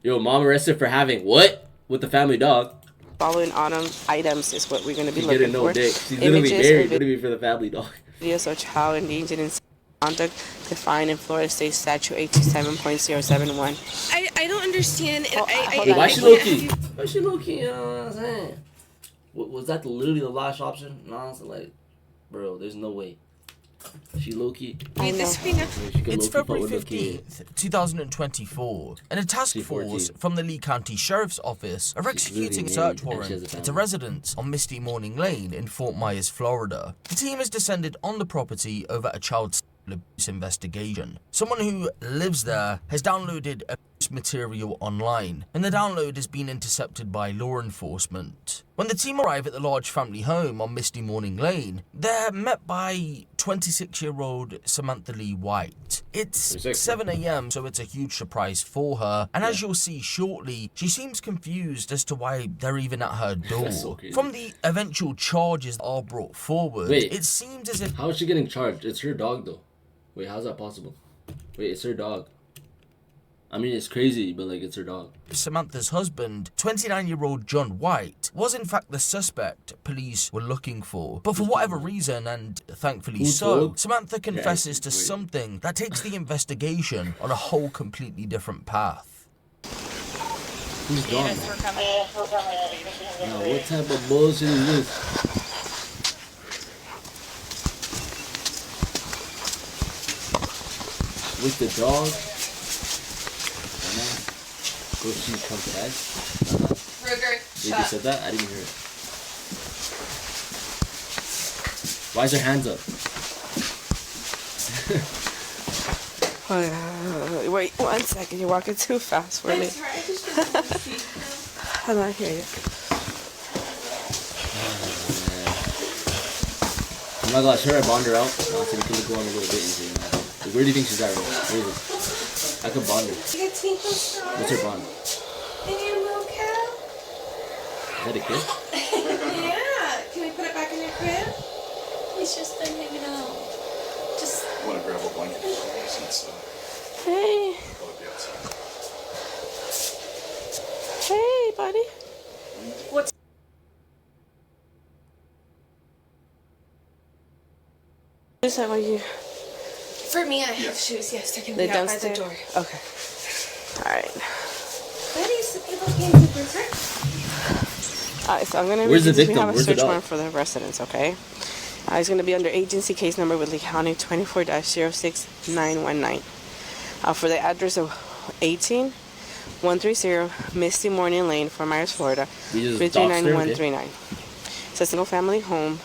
Yo, mom arrested for having what with the family dog? Following items is what we're going to be She's looking getting for. no dick. She's literally married. Literally for the family dog. Videos of child endangered in conduct defined in Florida State Statute 827.071. I don't understand. Why she low key? Why she low key? You know what I'm saying? Was that literally the last option? No, it's like, bro, there's no way. She low key. I know. It's February 15th, 2024, and a task force from the Lee County Sheriff's Office are executing a search warrant at a residence on Misty Morning Lane in Fort Myers, Florida. The team has descended on the property over a child abuse investigation. Someone who lives there has downloaded abuse material online, and the download has been intercepted by law enforcement. When the team arrive at the large family home on Misty Morning Lane, they're met by 26-year-old Samantha Lee White. It's 7 a.m., so it's a huge surprise for her, and as you'll see shortly, she seems confused as to why they're even at her door. From the eventual charges that are brought forward, it seems as if... How is she getting charged? It's her dog, though. Wait, how's that possible? Wait, it's her dog. I mean, it's crazy, but like, it's her dog. Samantha's husband, 29-year-old John White, was in fact the suspect police were looking for. But for whatever reason, and thankfully so, Samantha confesses to something that takes the investigation on a whole completely different path. Who's John? Now, what type of bullshit is this? With the dog? Go see confess? Ruger, They just said that? I didn't hear it. Why is her hands up? Wait 1 second, you're walking too fast for me. I'm not hear you. Oh my gosh, should I bond her out? No, so we can go on a little bit easier. Where do you think she's at right now? Where is it? I could bond her. What's her bond? And your little cow? Is that a kid? Yeah. Can we put it back in your crib? He's just been hanging out. Just. I want to grab a blanket since. Hey. Hey, buddy. What's. Is that what you... For me, I have shoes. Yes, they're going to The be out by the downstairs? door. Okay. Alright. Buddy's the people getting the burger. Alright, so I'm going to Where's the read this. We victim? have a Where's the search dog? warrant for the residents, okay? It's going to be under agency case number with Lee County 24-06919. For the address of 18130 Misty Morning Lane, Fort Myers, Florida, 339139. It's a single family home.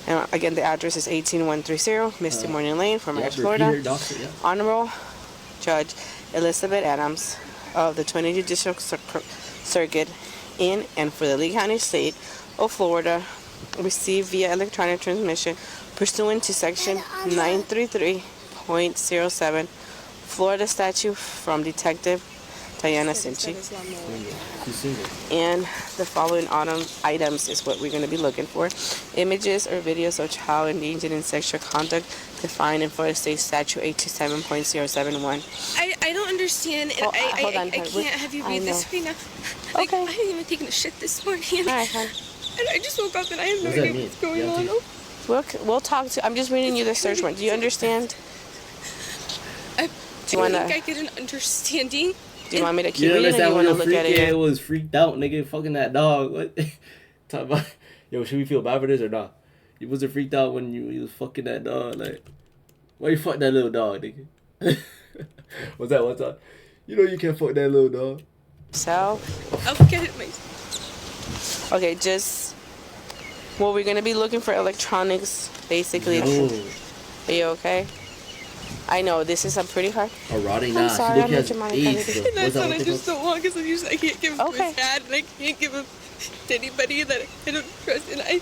And again, the address is 18130 Misty Morning Lane, Fort Myers, Florida. Honorable Judge Elizabeth Adams of the 20th Judicial Circuit in and for the Lee County State of Florida received via electronic transmission pursuant to section 933.07 Florida statute from Detective Diana Sinchi. And the following items is what we're going to be looking for. Images or videos of child endangered in sexual conduct defined in Florida State Statute 827.071. I don't understand. Hold on, I can't have you read this right now. Okay. I hadn't even taken a shit this morning. Alright, hon. And I just woke up and I have no What does that idea mean? what's going You on. have We'll talk to... I'm just reading you the search warrant. Do you understand? I Do you want think to... I get an understanding. Do you want me to You keep reading or understand you when want the to look at freak it? was freaked out, nigga, fucking that dog. What? Talk about, yo, should we feel bad for this or not? You wasn't freaked out when you was fucking that dog, like, why you fuck that little dog, nigga? What's that? You know you can't fuck that little dog. So, I'll get it myself. okay, just... Well, we're going to be looking for electronics, basically. No. Are you okay? I know, this is a pretty hard... A rotting I'm nah. sorry, She I'm look has not your mom, AIDS. Kennedy. though. And What's that's that? what I What's just it don't want because I can't give him to Okay. his dad and I can't give him to anybody that I don't trust. And I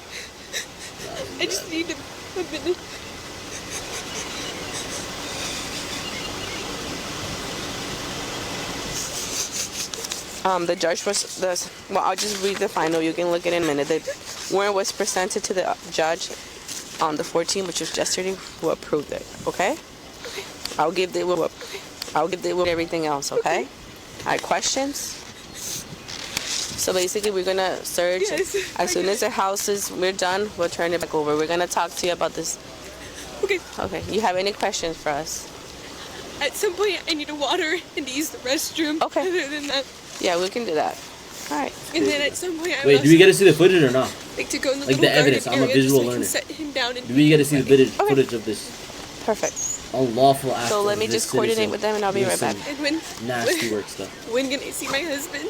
just need a minute. The judge was... Well, I'll just read the final. You can look at it in a minute. The warrant was presented to the judge on the 14th, which was yesterday, who approved it. Okay? I'll give the everything else. Okay? Alright, questions? So basically, we're gonna search. Yes. As soon as the we're done, we'll turn it back over. We're gonna talk to you about this. Okay. Okay. You have any questions for us? At some point, I need a water and to use the restroom. Okay. Other than that. Yeah, we can do that. All right. And then at some point, I Wait, would do we get to see the footage or not? like to go in the Like little the evidence, garden I'm a area visual so I can learner. set him down and Do we get to see the footage of this Perfect. unlawful act? So let me of this just coordinate citizen with them, and I'll be doing right back. some And when Nasty work stuff. when can I see my husband?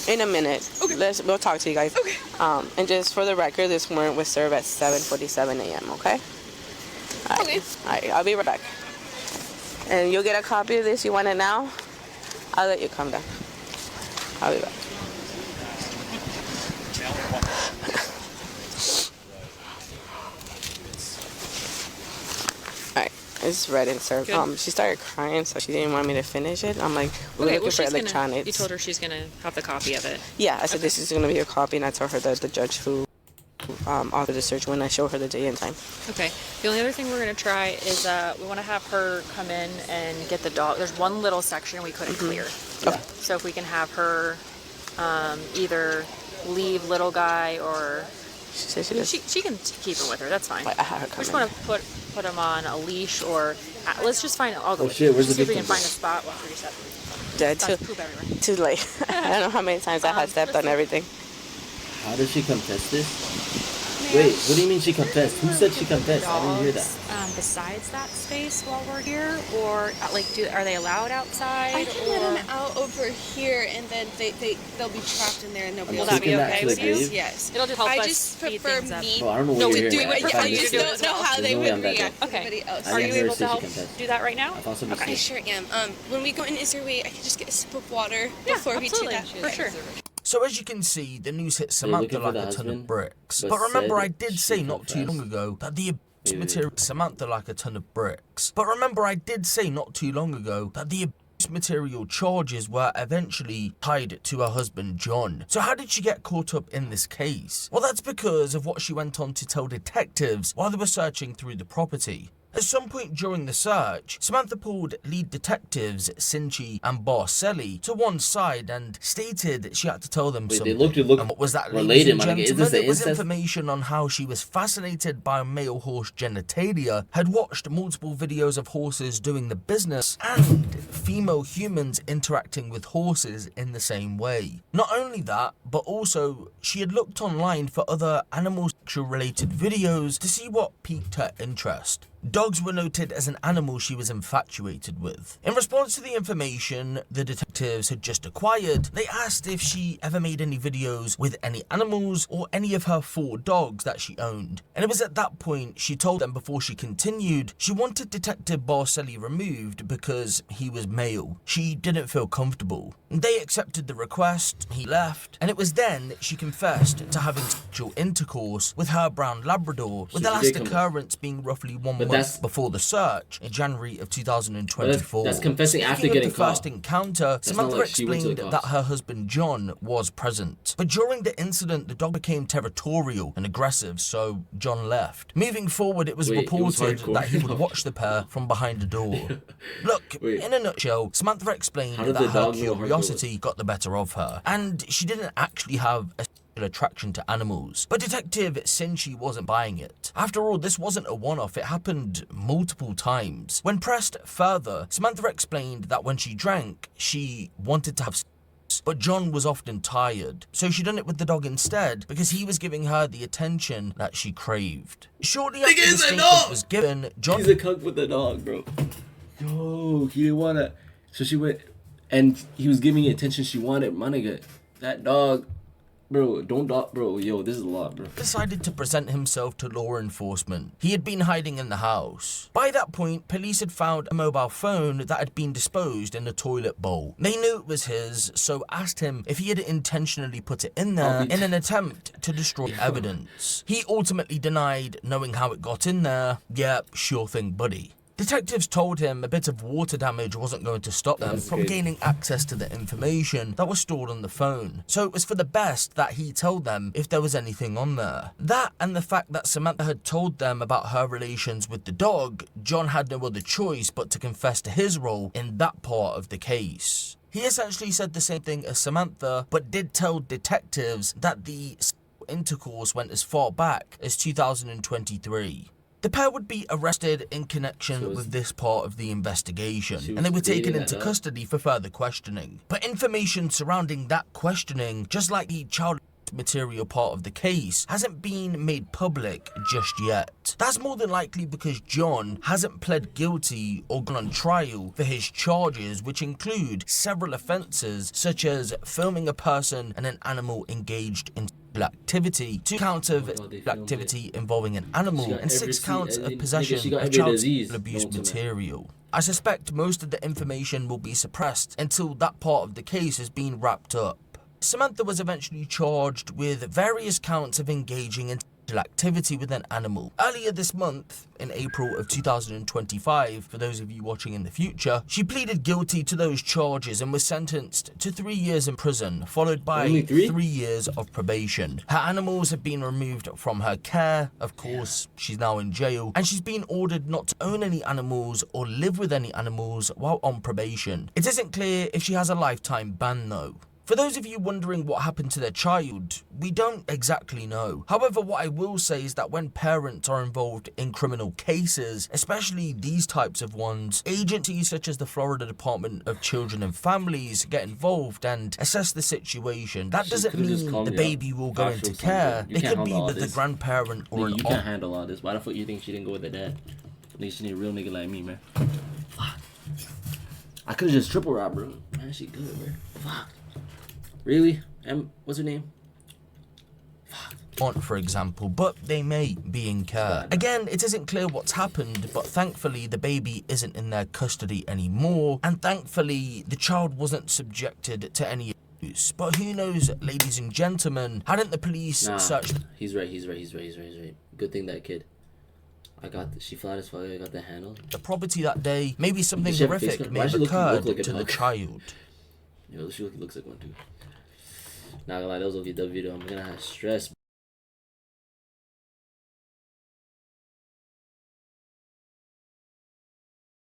In a minute. Okay. We'll talk to you guys. Okay. And just for the record, this warrant was served at 7:47 a.m. Okay. All right. Okay. All right. I'll be right back. And you'll get a copy of this. You want it now? I'll let you come down. I'll be back. Alright, it's read and served. Good. She started crying, so she didn't want me to finish it. I'm like, we're looking for electronics. You told her she's gonna have the copy of it. Yeah, I said this is gonna be a copy, and I told her that the judge who authored the search when I show her the day and time. Okay. The only other thing we're gonna try is we want to have her come in and get the dog. There's one little section we couldn't clear. Okay. So if we can have her either leave little guy or She said she does. she can keep him with her. That's fine. I had her We come just in. want to put him on a leash or let's just find. I'll go. Oh, with shit, you. where's Just the see if we can victim? find a spot. 137. Dead That's too. poop everywhere. Too late. I don't know how many times I had stepped on everything. How did she contest this? Wait, what do you mean she confessed? Who said she confessed? I didn't hear that. Besides that space while we're here, or like, are they allowed outside? I can let him out over here, and then they'll be trapped in there, and nobody Will else that be Taking that okay to the with you? grave? Yes. It'll just help I us just speed prefer things up. me Bro, I don't know what No, you're we hearing. do it. I I find just this- don't know how There's they no way would I'm that react dumb. to somebody else. I Are you never able said to she help confessed. do that right now? I thought somebody I said. sure am. When we go in, is there a way I can just get a sip of water Yeah, before we do absolutely. that? For sure. So as you can see, the news hit They're looking Samantha for like the a ton of husband, bricks. but But remember, said I did she say not too confessed. long ago that the abuse Wait. material Samantha like a ton of bricks. But remember, I did say not too long ago that the abuse material charges were eventually tied to her husband John. So how did she get caught up in this case? Well, that's because of what she went on to tell detectives while they were searching through the property. At some point during the search, Samantha pulled lead detectives Cinchi and Barcelli to one side and stated she had to tell them Wait, something. they look And what was that, related, ladies and my nigga. Is gentlemen? this the It was incest? information on how she was fascinated by male horse genitalia, had watched multiple videos of horses doing the business, and female humans interacting with horses in the same way. Not only that, but also she had looked online for other animal sexual related videos to see what piqued her interest. Dogs were noted as an animal she was infatuated with. In response to the information the detectives had just acquired, they asked if she ever made any videos with any animals or any of her 4 dogs that she owned. And it was at that point she told them before she continued she wanted Detective Barcelli removed because he was male. She didn't feel comfortable. They accepted the request, he left, and it was then she confessed to having sexual intercourse with her brown Labrador, with the she last did confess. occurrence being roughly 1 But month that's- before the search in January of 2024. That's confessing after Speaking getting of the first caught. encounter, not Samantha like she went to the explained cops. that her husband John was present. But during the incident, the dog became territorial and aggressive, so John left. Moving forward, it was Wait, it was reported hardcore. that he would watch the pair from behind a door. Look, Wait. in a nutshell, Samantha explained How did that the her dog know hardcore curiosity got the better of her, and she didn't actually have a attraction to animals. But Detective Cinchi wasn't buying it. After all, this wasn't a one-off, it happened multiple times. When pressed further, Samantha explained that when she drank, she wanted to have sex, but John was often tired, so she done it with the dog instead because he was giving her the attention that she craved. Shortly after the he's a statement dog! was given, John He's a cuck with the dog, bro. Yo, he didn't wanna. So she went, and he was giving the attention she wanted. My nigga, that dog, bro. Don't dog, bro. Yo, this is a lot, bro. decided to present himself to law enforcement. He had been hiding in the house. By that point, police had found a mobile phone that had been disposed in a toilet bowl. They knew it was his, so asked him if he had intentionally put it in there in an attempt to destroy evidence. He ultimately denied knowing how it got in there. Yep, sure thing, buddy. Detectives told him a bit of water damage wasn't going to stop them from gaining access to the information that was stored on the phone. So it was for the best that he told them if there was anything on there. That and the fact that Samantha had told them about her relations with the dog, John had no other choice but to confess to his role in that part of the case. He essentially said the same thing as Samantha, but did tell detectives that the intercourse went as far back as 2023. The pair would be arrested in connection with this part of the investigation, and they were taken into custody for further questioning. But information surrounding that questioning, just like the child material part of the case, hasn't been made public just yet. That's more than likely because John hasn't pled guilty or gone on trial for his charges, which include several offences such as filming a person and an animal engaged in activity, 2 counts of activity involving an animal, and 6 counts of possession of child abuse material. I suspect most of the information will be suppressed until that part of the case has been wrapped up. Samantha was eventually charged with various counts of engaging in activity with an animal. Earlier this month, in April of 2025, for those of you watching in the future, she pleaded guilty to those charges and was sentenced to 3 years in prison, followed by 3 years of probation. Her animals have been removed from her care, of course, she's now in jail, and she's been ordered not to own any animals or live with any animals while on probation. It isn't clear if she has a lifetime ban though. For those of you wondering what happened to their child, we don't exactly know. However, what I will say is that when parents are involved in criminal cases, especially these types of ones, agencies such as the Florida Department of Children and Families get involved and assess the situation. That doesn't mean the baby will go into care. It could be with the grandparent or an aunt. You can't handle all this. Why the fuck you think she didn't go with the dad? At least she need a real nigga like me, man. Fuck. I could've just triple robbed, bro. Man, she good, bro. Fuck. Really? What's her name? Aunt, for example, but they may be in care. Again, it isn't clear what's happened, but thankfully the baby isn't in their custody anymore, and thankfully the child wasn't subjected to any abuse. But who knows, ladies and gentlemen, hadn't the police searched... He's right. Good thing that kid. She flat as fuck, I got the handle. The property that day, maybe something horrific may have occurred to the child. Yo, she looks like one too. Not gonna lie, that was a good video. I'm gonna have stress.